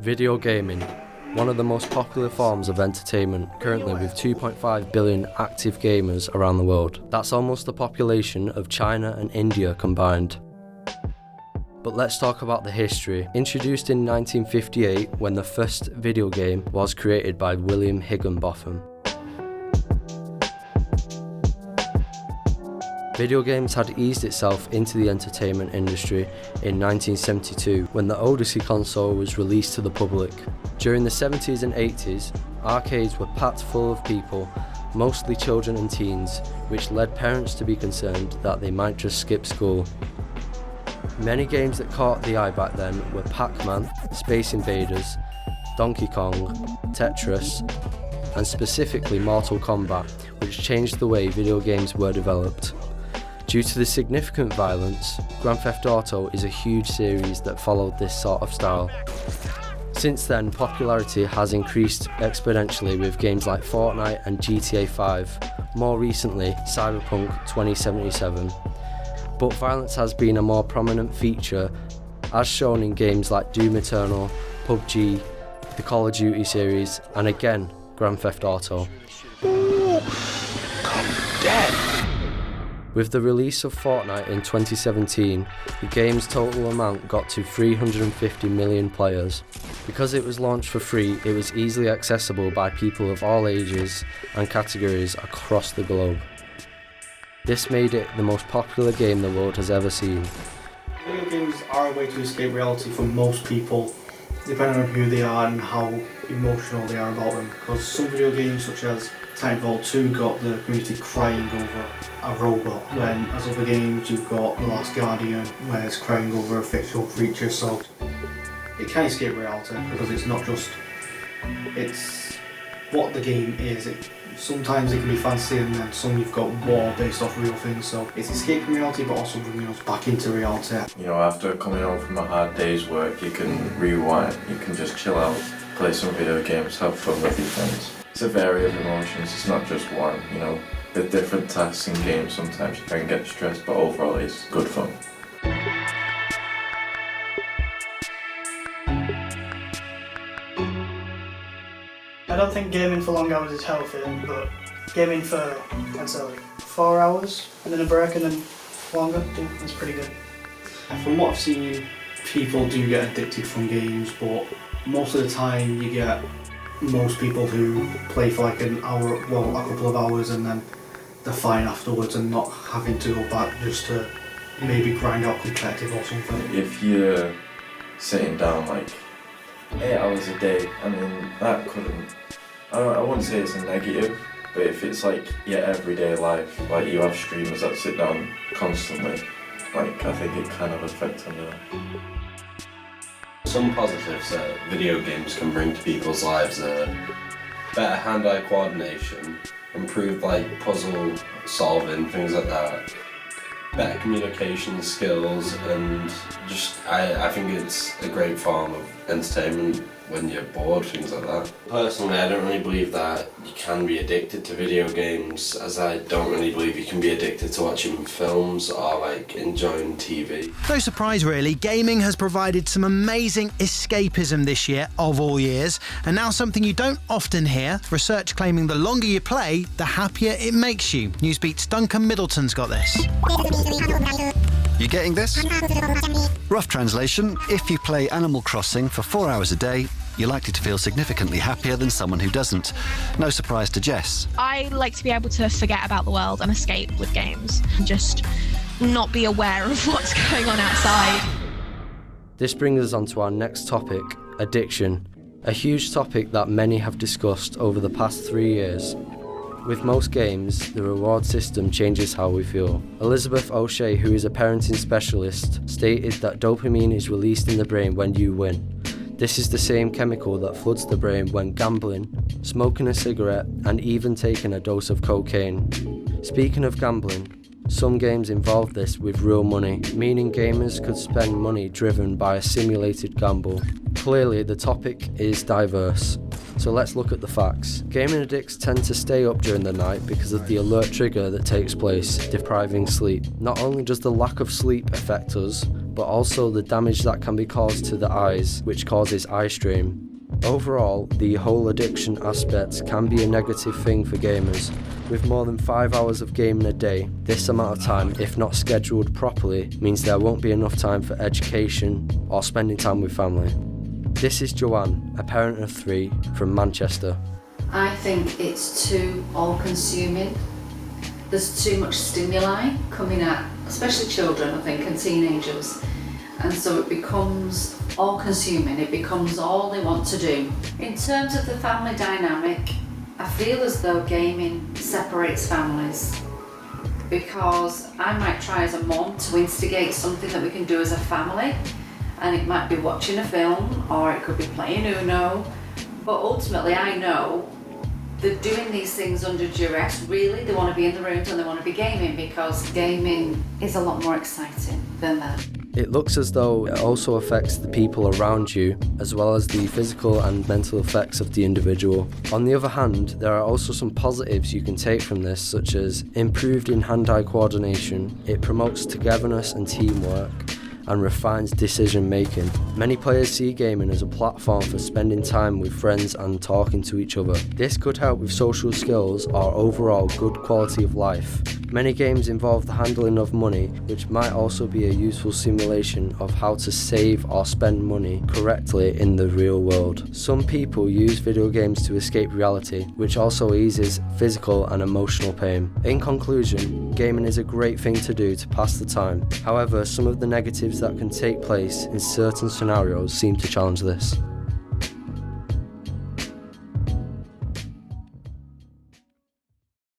Video gaming, one of the most popular forms of entertainment, currently with 2.5 billion active gamers around the world. That's almost the population of China and India combined. But let's talk about the history. Introduced in 1958 when the first video game was created by William Higginbotham. Video games had eased itself into the entertainment industry in 1972 when the Odyssey console was released to the public. During the 70s and 80s, arcades were packed full of people, mostly children and teens, which led parents to be concerned that they might just skip school. Many games that caught the eye back then were Pac-Man, Space Invaders, Donkey Kong, Tetris, and specifically Mortal Kombat, which changed the way video games were developed. Due to the significant violence, Grand Theft Auto is a huge series that followed this sort of style. Since then, popularity has increased exponentially with games like Fortnite and GTA 5, more recently Cyberpunk 2077. But violence has been a more prominent feature, as shown in games like Doom Eternal, PUBG, the Call of Duty series, and again, Grand Theft Auto. Ooh, come dead! With the release of Fortnite in 2017, the game's total amount got to 350 million players. Because it was launched for free, it was easily accessible by people of all ages and categories across the globe. This made it the most popular game the world has ever seen. Video games are a way to escape reality for most people, depending on who they are and how emotional they are about them. Because some video games, such as Titanfall 2, got the community crying over a robot, when as other games you've got The Last Guardian, where it's crying over a fictional creature. So it can escape reality because it's not just it's what the game is. Sometimes it can be fantasy, and then some you've got war based off real things. So it's escaping reality, but also bringing us back into reality. You know, after coming home from a hard day's work, you can rewind, you can just chill out, play some video games, have fun with your friends. It's a variety of emotions, it's not just one, you know. With different tasks in games, sometimes you can get stressed, but overall it's good fun. I don't think gaming for long hours is healthy, but gaming for, I'd say, like 4 hours and then a break and then longer, that's pretty good. From what I've seen, people do get addicted from games, but most of the time you get most people who play for like an hour, well, a couple of hours, and then they're fine afterwards and not having to go back just to maybe grind out competitive or something. If you're sitting down like 8 hours a day, I mean, that couldn't, I wouldn't say it's a negative, but if it's like your everyday life, like you have streamers that sit down constantly, like I think it kind of affects them, Some positives that video games can bring to people's lives are better hand-eye coordination, improved like puzzle solving, things like that, better communication skills, and just I think it's a great form of entertainment when you're bored, things like that. Personally, I don't really believe that you can be addicted to video games, as I don't really believe you can be addicted to watching films or like enjoying TV. No surprise really, gaming has provided some amazing escapism this year of all years, and now something you don't often hear, research claiming the longer you play, the happier it makes you. Newsbeat's Duncan Middleton's got this. You getting this? Rough translation, if you play Animal Crossing for 4 hours a day, you're likely to feel significantly happier than someone who doesn't. No surprise to Jess. I like to be able to forget about the world and escape with games and just not be aware of what's going on outside. This brings us on to our next topic, addiction. A huge topic that many have discussed over the past 3 years. With most games, the reward system changes how we feel. Elizabeth O'Shea, who is a parenting specialist, stated that dopamine is released in the brain when you win. This is the same chemical that floods the brain when gambling, smoking a cigarette, and even taking a dose of cocaine. Speaking of gambling, some games involve this with real money, meaning gamers could spend money driven by a simulated gamble. Clearly, the topic is diverse. So let's look at the facts. Gaming addicts tend to stay up during the night because of the alert trigger that takes place, depriving sleep. Not only does the lack of sleep affect us, but also the damage that can be caused to the eyes, which causes eye strain. Overall, the whole addiction aspect can be a negative thing for gamers. With more than 5 hours of gaming a day, this amount of time, if not scheduled properly, means there won't be enough time for education or spending time with family. This is Joanne, a parent of 3 from Manchester. I think it's too all-consuming. There's too much stimuli coming at, especially children, I think, and teenagers. And so it becomes all-consuming, it becomes all they want to do. In terms of the family dynamic, I feel as though gaming separates families, because I might try as a mum to instigate something that we can do as a family, and it might be watching a film or it could be playing Uno, but ultimately I know they're doing these things under duress. Really, they want to be in the rooms and they want to be gaming, because gaming is a lot more exciting than that. It looks as though it also affects the people around you, as well as the physical and mental effects of the individual. On the other hand, there are also some positives you can take from this, such as improved in hand-eye coordination. It promotes togetherness and teamwork, and refines decision making. Many players see gaming as a platform for spending time with friends and talking to each other. This could help with social skills or overall good quality of life. Many games involve the handling of money, which might also be a useful simulation of how to save or spend money correctly in the real world. Some people use video games to escape reality, which also eases physical and emotional pain. In conclusion, gaming is a great thing to do to pass the time. However, some of the negatives that can take place in certain scenarios seem to challenge this.